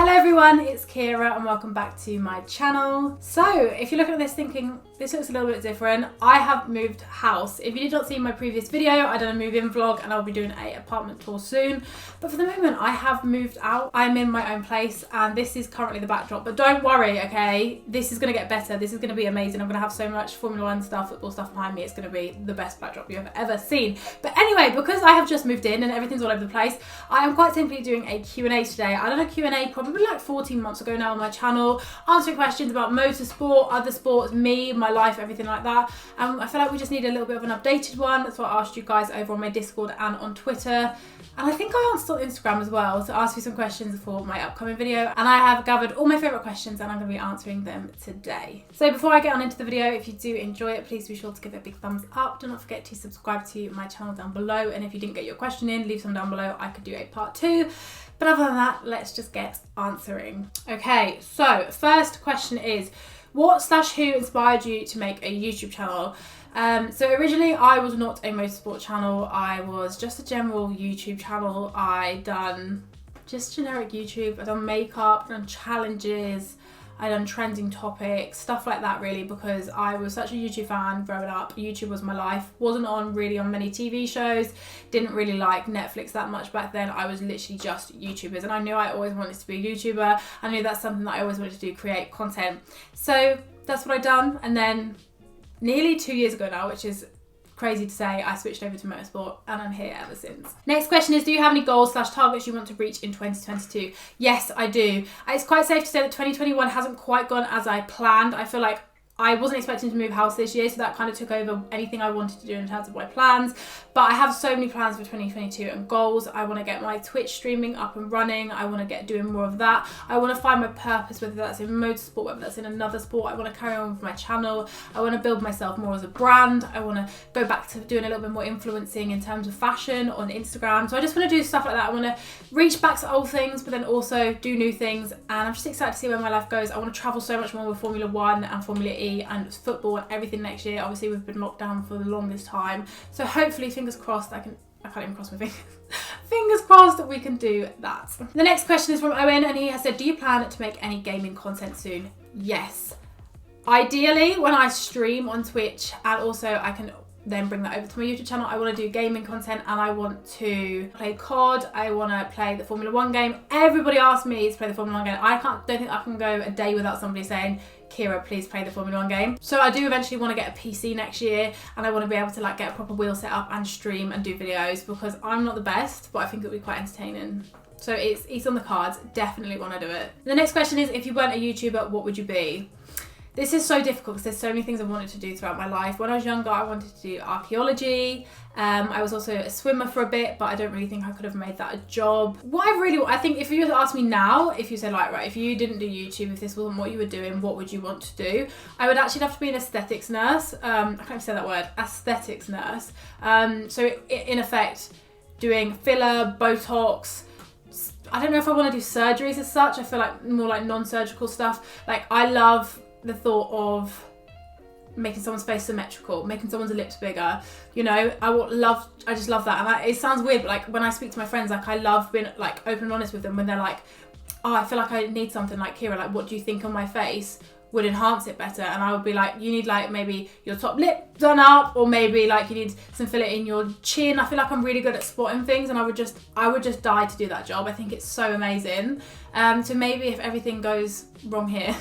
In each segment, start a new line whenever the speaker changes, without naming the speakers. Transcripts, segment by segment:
Hello everyone, it's Keira and welcome back to my channel. So, if you're looking at this thinking, this looks a little bit different, I have moved house. If you did not see my previous video, I done a move-in vlog and I'll be doing an apartment tour soon. But for the moment, I have moved out. I'm in my own place and this is currently the backdrop. But don't worry, okay? This is going to get better. This is going to be amazing. I'm going to have so much Formula 1 stuff, football stuff behind me. It's going to be the best backdrop you've ever seen. But anyway, because I have just moved in and everything's all over the place, I am quite simply doing a Q&A today. I done a Q&A probably like 14 months ago now on my channel, answering questions about motorsport, other sports, me, my life, everything like that. I feel like we just need a little bit of an updated one. That's why I asked you guys over on my Discord and on Twitter. And I think I answered on Instagram as well to ask you some questions for my upcoming video. And I have gathered all my favourite questions and I'm going to be answering them today. So before I get on into the video, if you do enjoy it, please be sure to give it a big thumbs up. Do not forget to subscribe to my channel down below. And if you didn't get your question in, leave some down below. I could do a part 2. But other than that, let's just get answering. Okay, so first question is, what/who inspired you to make a YouTube channel? So originally I was not a motorsport channel. I was just a general YouTube channel. I done just generic YouTube. I done makeup, done challenges, I done trending topics, stuff like that really, because I was such a YouTube fan growing up. YouTube was my life. Wasn't really on many TV shows. Didn't really like Netflix that much back then. I was literally just YouTubers and I knew I always wanted to be a YouTuber. I knew that's something that I always wanted to do, create content. So that's what I done, and then nearly 2 years ago now, which is crazy to say, I switched over to motorsport and I'm here ever since. Next question is, do you have any goals/targets you want to reach in 2022? Yes, I do. It's quite safe to say that 2021 hasn't quite gone as I planned. I feel like I wasn't expecting to move house this year, so that kind of took over anything I wanted to do in terms of my plans. But I have so many plans for 2022 and goals. I want to get my Twitch streaming up and running. I want to get doing more of that. I want to find my purpose, whether that's in motorsport, whether that's in another sport. I want to carry on with my channel. I want to build myself more as a brand. I want to go back to doing a little bit more influencing in terms of fashion on Instagram. So I just want to do stuff like that. I want to reach back to old things, but then also do new things. And I'm just excited to see where my life goes. I want to travel so much more with Formula 1 and Formula E and football and everything next year. Obviously we've been locked down for the longest time, so hopefully, fingers crossed, I can't even cross my fingers. Fingers crossed that we can do that. The next question is from Owen and he has said, do you plan to make any gaming content soon? Yes. Ideally, when I stream on Twitch, and also I can then bring that over to my YouTube channel, I want to do gaming content and I want to play COD, I want to play the Formula 1 game. Everybody asks me to play the Formula 1 game. Don't think I can go a day without somebody saying, Keira, please play the Formula 1 game. So I do eventually want to get a PC next year and I want to be able to like get a proper wheel set up and stream and do videos, because I'm not the best, but I think it'll be quite entertaining. So it's on the cards, definitely want to do it. The next question is, if you weren't a YouTuber, what would you be? This is so difficult because there's so many things I wanted to do throughout my life. When I was younger, I wanted to do archaeology. I was also a swimmer for a bit, but I don't really think I could have made that a job. I think if you ask me now, if you said like, right, if you didn't do YouTube, if this wasn't what you were doing, what would you want to do? I would actually have to be an aesthetics nurse. I can't even say that word, aesthetics nurse. So in effect, doing filler, Botox. I don't know if I want to do surgeries as such. I feel like more like non-surgical stuff. Like I love the thought of making someone's face symmetrical, making someone's lips bigger, you know. I just love that. And it sounds weird, but like when I speak to my friends, like I love being like open and honest with them when they're like, oh, I feel like I need something, like, Keira, like what do you think on my face would enhance it better? And I would be like, you need like maybe your top lip done up, or maybe like you need some filler in your chin. I feel like I'm really good at spotting things and I would just die to do that job. I think it's so amazing. So maybe if everything goes wrong here,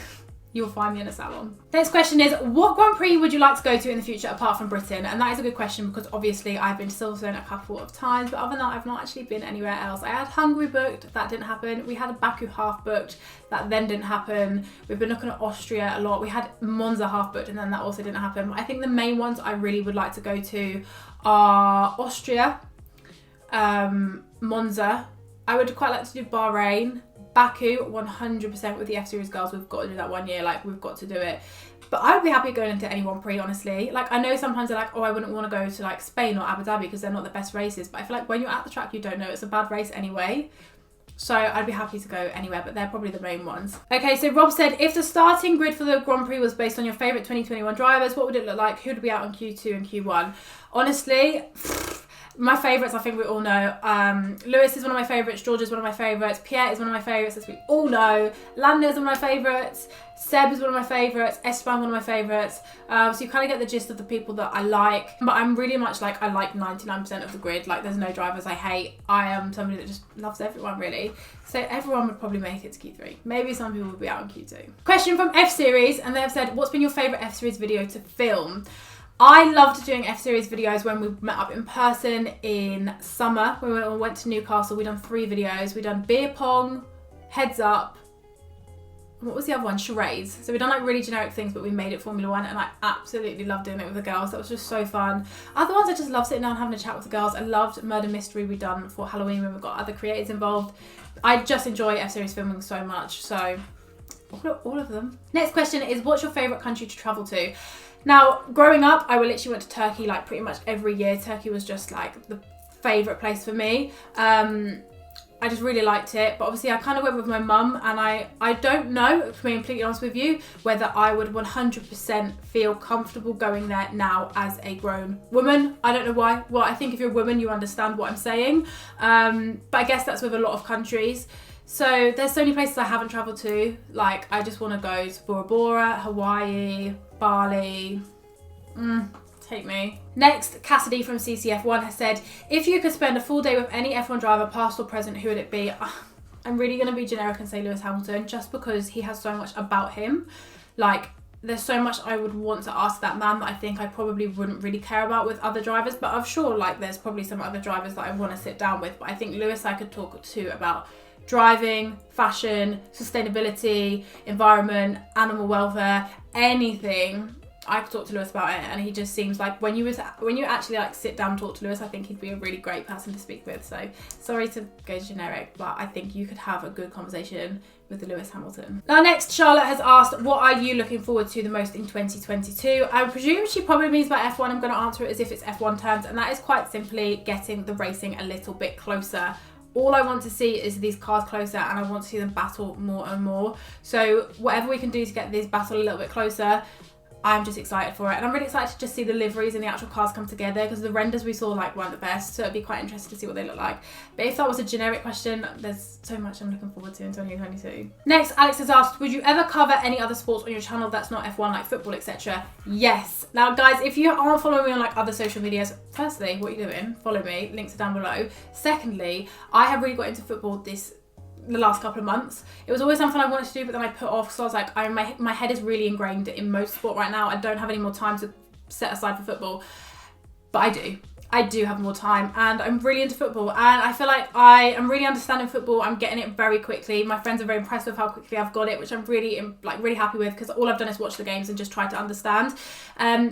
you'll find me in a salon. Next question is, what Grand Prix would you like to go to in the future apart from Britain? And that is a good question because obviously I've been to Silverstone a couple of times, but other than that, I've not actually been anywhere else. I had Hungary booked, that didn't happen. We had a Baku half booked, that then didn't happen. We've been looking at Austria a lot. We had Monza half booked and then that also didn't happen. I think the main ones I really would like to go to are Austria, Monza. I would quite like to do Bahrain. Baku, 100% with the F-Series girls. We've got to do that one year, like we've got to do it. But I would be happy going into any Grand Prix, honestly. Like I know sometimes they're like, oh, I wouldn't want to go to like Spain or Abu Dhabi because they're not the best races. But I feel like when you're at the track, you don't know it's a bad race anyway. So I'd be happy to go anywhere, but they're probably the main ones. Okay, so Rob said, if the starting grid for the Grand Prix was based on your favourite 2021 drivers, what would it look like? Who would be out on Q2 and Q1? Honestly, My favourites, I think we all know. Lewis is one of my favourites. George is one of my favourites. Pierre is one of my favourites, as we all know. Lando is one of my favourites. Seb is one of my favourites. Esteban, one of my favourites. So you kind of get the gist of the people that I like. But I'm really much like, I like 99% of the grid. Like, there's no drivers I hate. I am somebody that just loves everyone, really. So everyone would probably make it to Q3. Maybe some people would be out in Q2. Question from F-Series, and they have said, what's been your favourite F-Series video to film? I loved doing F-Series videos when we met up in person in summer. When we went to Newcastle, we done 3 videos. We done beer pong, heads up, what was the other one? Charades. So we done like really generic things, but we made it Formula 1, and I absolutely loved doing it with the girls. That was just so fun. Other ones, I just love sitting down and having a chat with the girls. I loved Murder Mystery we done for Halloween when we've got other creators involved. I just enjoy F-Series filming so much, so all of them. Next question is, what's your favourite country to travel to? Now, growing up, I literally went to Turkey like pretty much every year. Turkey was just like the favourite place for me. I just really liked it, but obviously I kind of went with my mum, and I don't know, to be completely honest with you, whether I would 100% feel comfortable going there now as a grown woman. I don't know why. Well, I think if you're a woman, you understand what I'm saying. But I guess that's with a lot of countries. So there's so many places I haven't travelled to. Like, I just want to go to Bora Bora, Hawaii, Bali. Take me. Next, Cassidy from CCF1 has said, if you could spend a full day with any F1 driver, past or present, who would it be? I'm really going to be generic and say Lewis Hamilton, just because he has so much about him. Like, there's so much I would want to ask that man that I think I probably wouldn't really care about with other drivers. But I'm sure like there's probably some other drivers that I want to sit down with. But I think Lewis I could talk to about driving, fashion, sustainability, environment, animal welfare, anything. I could talk to Lewis about it, and he just seems like when you actually like sit down and talk to Lewis, I think he'd be a really great person to speak with. So sorry to go generic, but I think you could have a good conversation with the Lewis Hamilton. Now next, Charlotte has asked, what are you looking forward to the most in 2022? I presume she probably means by F1. I'm going to answer it as if it's F1 terms, and that is quite simply getting the racing a little bit closer. All I want to see is these cars closer, and I want to see them battle more and more. So whatever we can do to get this battle a little bit closer, I'm just excited for it. And I'm really excited to just see the liveries and the actual cars come together, because the renders we saw like weren't the best. So it'd be quite interesting to see what they look like. But if that was a generic question, there's so much I'm looking forward to in 2022. Next, Alex has asked, would you ever cover any other sports on your channel that's not F1, like football, etc.? Yes. Now guys, if you aren't following me on like other social medias, firstly, what are you doing? Follow me, links are down below. Secondly, I have really got into football the last couple of months. It was always something I wanted to do, but then I put off, so I was like, my head is really ingrained in most sport right now. I don't have any more time to set aside for football, but I do have more time, and I'm really into football, and I feel like I am really understanding football. I'm getting it very quickly. My friends are very impressed with how quickly I've got it, which I'm really happy with, because all I've done is watch the games and just try to understand.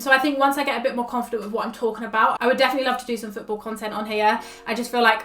So I think once I get a bit more confident with what I'm talking about, I would definitely love to do some football content on here. I just feel like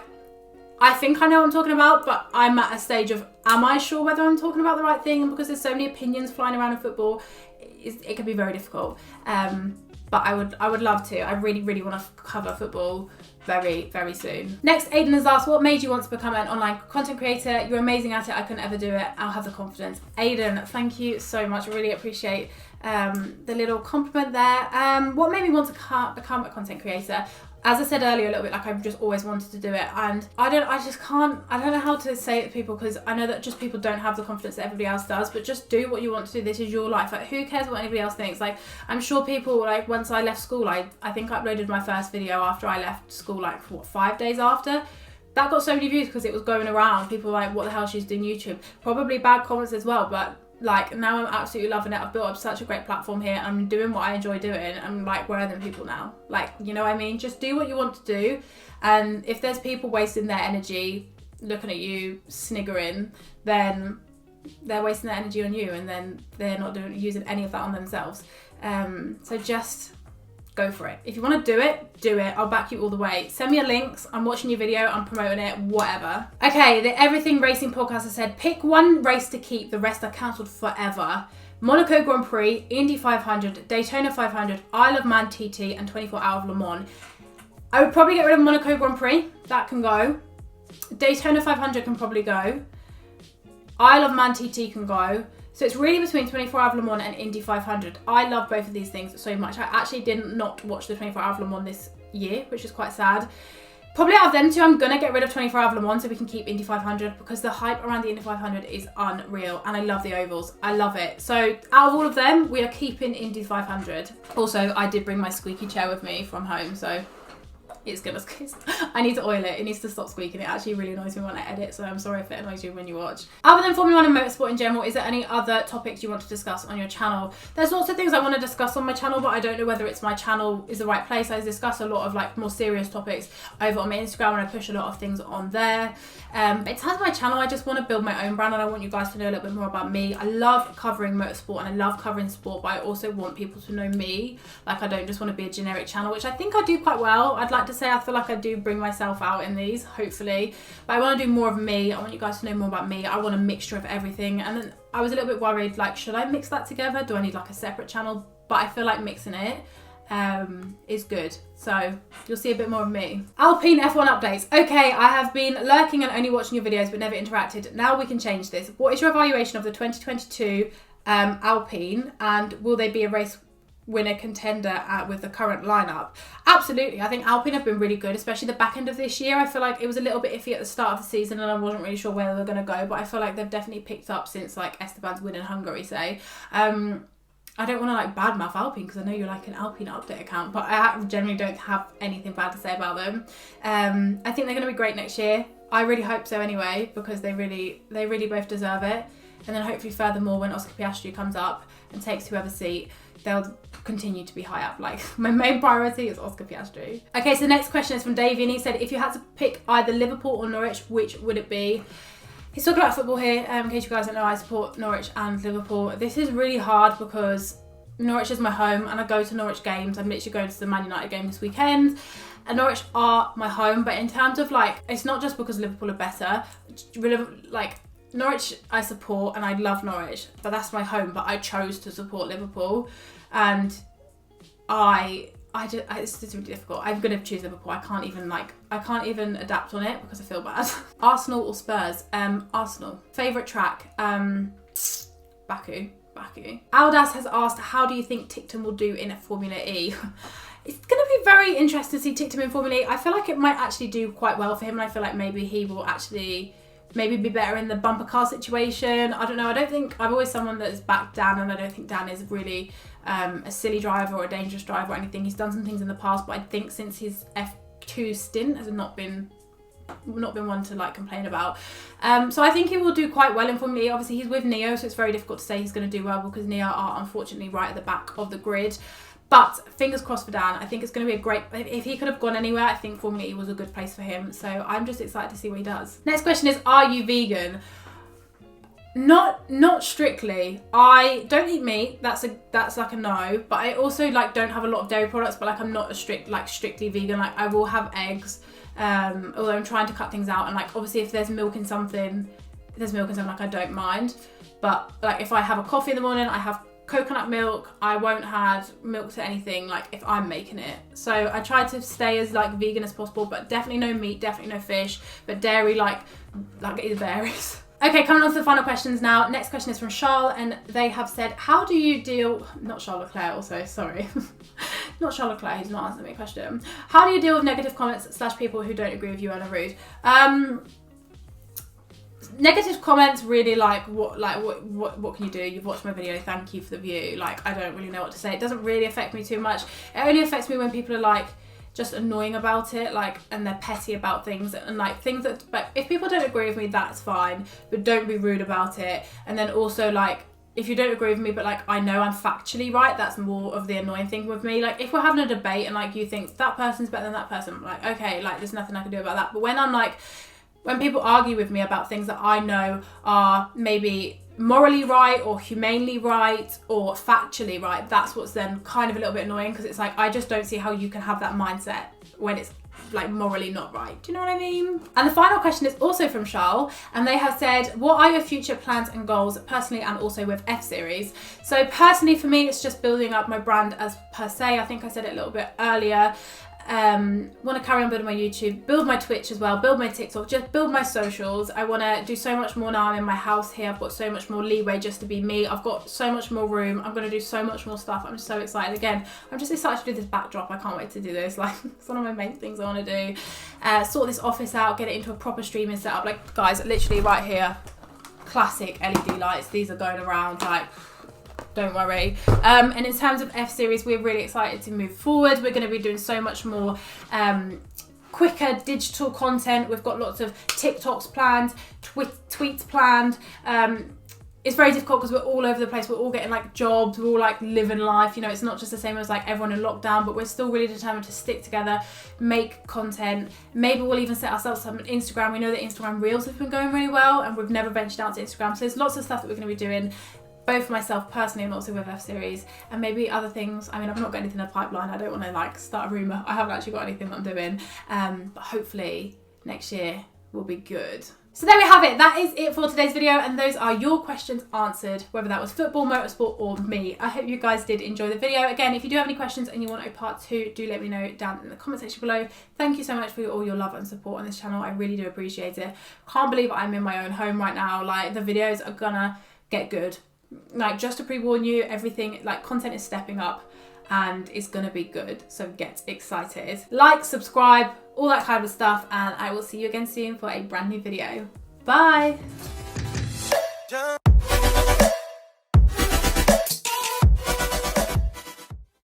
I think I know what I'm talking about, but I'm at a stage of, am I sure whether I'm talking about the right thing? And because there's so many opinions flying around in football, it can be very difficult. But I would love to. I really, really want to cover football very, very soon. Next, Aiden has asked, what made you want to become an online content creator? You're amazing at it. I couldn't ever do it. I'll have the confidence. Aiden, thank you so much. I really appreciate the little compliment there. What made me want to become a content creator? As I said earlier a little bit, like I've just always wanted to do it, and I don't know how to say it to people, because I know that just people don't have the confidence that everybody else does, but just do what you want to do. This is your life. Like, who cares what anybody else thinks? Like, I'm sure people, like, once I left school, I think I uploaded my first video after I left school, like, what, 5 days after? That got so many views because it was going around. People were like, what the hell, she's doing YouTube? Probably bad comments as well, but like, now I'm absolutely loving it. I've built up such a great platform here. I'm doing what I enjoy doing. I'm like, where are them people now? Like, you know what I mean? Just do what you want to do. And if there's people wasting their energy looking at you sniggering, then they're wasting their energy on you, and then they're not using any of that on themselves. So just go for it. If you want to do it. I'll back you all the way. Send me a link. I'm watching your video. I'm promoting it. Whatever. Okay, the Everything Racing podcast has said, pick one race to keep. The rest are cancelled forever. Monaco Grand Prix, Indy 500, Daytona 500, Isle of Man TT, and 24 Hours of Le Mans. I would probably get rid of Monaco Grand Prix. That can go. Daytona 500 can probably go. Isle of Man TT can go. So it's really between 24 Hours of Le Mans and Indy 500. I love both of these things so much. I actually didn't not watch the 24 Hours of Le Mans this year, which is quite sad. Probably out of them two, I'm going to get rid of 24 Hour Le Mans so we can keep Indy 500 because the hype around the Indy 500 is unreal and I love the ovals. I love it. So out of all of them, we are keeping Indy 500. Also, I did bring my squeaky chair with me from home, so it's gonna. I need to oil it. It needs to stop squeaking. It actually really annoys me when I edit, so I'm sorry if it annoys you when you watch. Other than Formula 1 and motorsport in general, is there any other topics you want to discuss on your channel? There's lots of things I want to discuss on my channel, but I don't know whether it's my channel is the right place. I discuss a lot of like more serious topics over on my Instagram and I push a lot of things on there. But in terms of my channel, I just want to build my own brand and I want you guys to know a little bit more about me. I love covering motorsport and I love covering sport, but I also want people to know me. Like, I don't just want to be a generic channel, which I think I do quite well. I'd like to say I feel like I do bring myself out in these, hopefully. But I want to do more of me. I want you guys to know more about me. I want a mixture of everything. And then I was a little bit worried, like, should I mix that together? Do I need like a separate channel? But I feel like mixing it is good. So you'll see a bit more of me. Alpine F1 updates. Okay, I have been lurking and only watching your videos but never interacted. Now we can change this. What is your evaluation of the 2022 Alpine, and will they be a race winner contender with the current lineup? Absolutely. I think Alpine have been really good, especially the back end of this year. I feel like it was a little bit iffy at the start of the season and I wasn't really sure where they were going to go, but I feel like they've definitely picked up since like Esteban's win in Hungary, say. I don't want to like badmouth Alpine because I know you're like an Alpine update account, but I generally don't have anything bad to say about them. I think they're going to be great next year. I really hope so anyway, because they really both deserve it. And then hopefully furthermore, when Oscar Piastri comes up and takes whoever's seat, they'll continue to be high up. Like, my main priority is Oscar Piastri. Okay, so the next question is from Davey, and he said, if you had to pick either Liverpool or Norwich, which would it be? He's talking about football here. In case you guys don't know, I support Norwich and Liverpool. This is really hard because Norwich is my home and I go to Norwich games. I'm literally going to the Man United game this weekend. And Norwich are my home, but in terms of like, it's not just because Liverpool are better. Like, Norwich I support and I love Norwich, but that's my home. But I chose to support Liverpool, and it's really difficult. I'm gonna choose Liverpool. I can't even adapt on it because I feel bad. Arsenal or Spurs? Arsenal. Favourite track? Baku. Aldas has asked, how do you think Tickton will do in Formula E? It's going to be very interesting to see Tickton in Formula E. I feel like it might actually do quite well for him, and I feel like maybe he will actually maybe be better in the bumper car situation. I don't know. I don't think, I'm always someone that's backed Dan, and I don't think Dan is really a silly driver or a dangerous driver or anything. He's done some things in the past, but I think since his F2 stint has not been one to like complain about. So I think he will do quite well in Formula E. Obviously he's with Neo, so it's very difficult to say he's going to do well because Neo are unfortunately right at the back of the grid. But fingers crossed for Dan. I think it's going to be a great, if he could have gone anywhere, I think Formula E was a good place for him. So I'm just excited to see what he does. Next question is, are you vegan? Not strictly. I don't eat meat. That's like a no. But I also like don't have a lot of dairy products. But like I'm not a strictly vegan. Like I will have eggs. Although I'm trying to cut things out. And like obviously if there's milk in something, like I don't mind. But like if I have a coffee in the morning, I have coconut milk. I won't add milk to anything like if I'm making it. So I try to stay as like vegan as possible. But definitely no meat. Definitely no fish. But dairy like it varies. Okay, coming on to the final questions now. Next question is from Charles, and they have said, how do you deal... Not Charles Leclerc also, sorry. Not Charles Leclerc, he's not answering my question. How do you deal with negative comments / people who don't agree with you and are rude? Negative comments really what can you do? You've watched my video, thank you for the view. Like, I don't really know what to say. It doesn't really affect me too much. It only affects me when people are like, just annoying about it, like, and they're petty about things and like things that, but if people don't agree with me, that's fine, but don't be rude about it. And then also like, if you don't agree with me, but like I know I'm factually right, that's more of the annoying thing with me. Like if we're having a debate and like you think that person's better than that person, I'm like, okay, like there's nothing I can do about that. But when people argue with me about things that I know are maybe morally right or humanely right or factually right, that's what's then kind of a little bit annoying, because it's like I just don't see how you can have that mindset when it's like morally not right. Do you know what I mean? And the final question is also from Charles, and they have said, what are your future plans and goals personally and also with F-Series? So personally for me, it's just building up my brand as per se. I think I said it a little bit earlier. Want to carry on building my YouTube, build my Twitch as well, build my TikTok, just build my socials. I want to do so much more now. I'm in my house here. I've got so much more leeway just to be me. I've got so much more room. I'm going to do so much more stuff. I'm so excited. Again, I'm just excited to do this backdrop. I can't wait to do this. Like, it's one of my main things I want to do. Sort this office out, get it into a proper streaming setup. Like, guys, literally right here, classic LED lights. These are going around, like, don't worry. And in terms of F-Series, we're really excited to move forward. We're going to be doing so much more quicker digital content. We've got lots of TikToks planned, tweets planned. It's very difficult because we're all over the place. We're all getting like jobs. We're all like living life. You know, it's not just the same as like everyone in lockdown, but we're still really determined to stick together, make content. Maybe we'll even set ourselves up on Instagram. We know that Instagram Reels have been going really well and we've never ventured out to Instagram. So there's lots of stuff that we're going to be doing, both for myself personally and also with F-Series, and maybe other things. I mean, I've not got anything in the pipeline. I don't want to like start a rumour. I haven't actually got anything that I'm doing, but hopefully next year will be good. So there we have it. That is it for today's video, and those are your questions answered, whether that was football, motorsport or me. I hope you guys did enjoy the video. Again, if you do have any questions and you want a part 2, do let me know down in the comment section below. Thank you so much for all your love and support on this channel. I really do appreciate it. Can't believe I'm in my own home right now. Like, the videos are gonna get good. Like, just to pre-warn you, everything, like, content is stepping up and it's gonna be good, so get excited. Like, subscribe, all that kind of stuff, and I will see you again soon for a brand new video. Bye!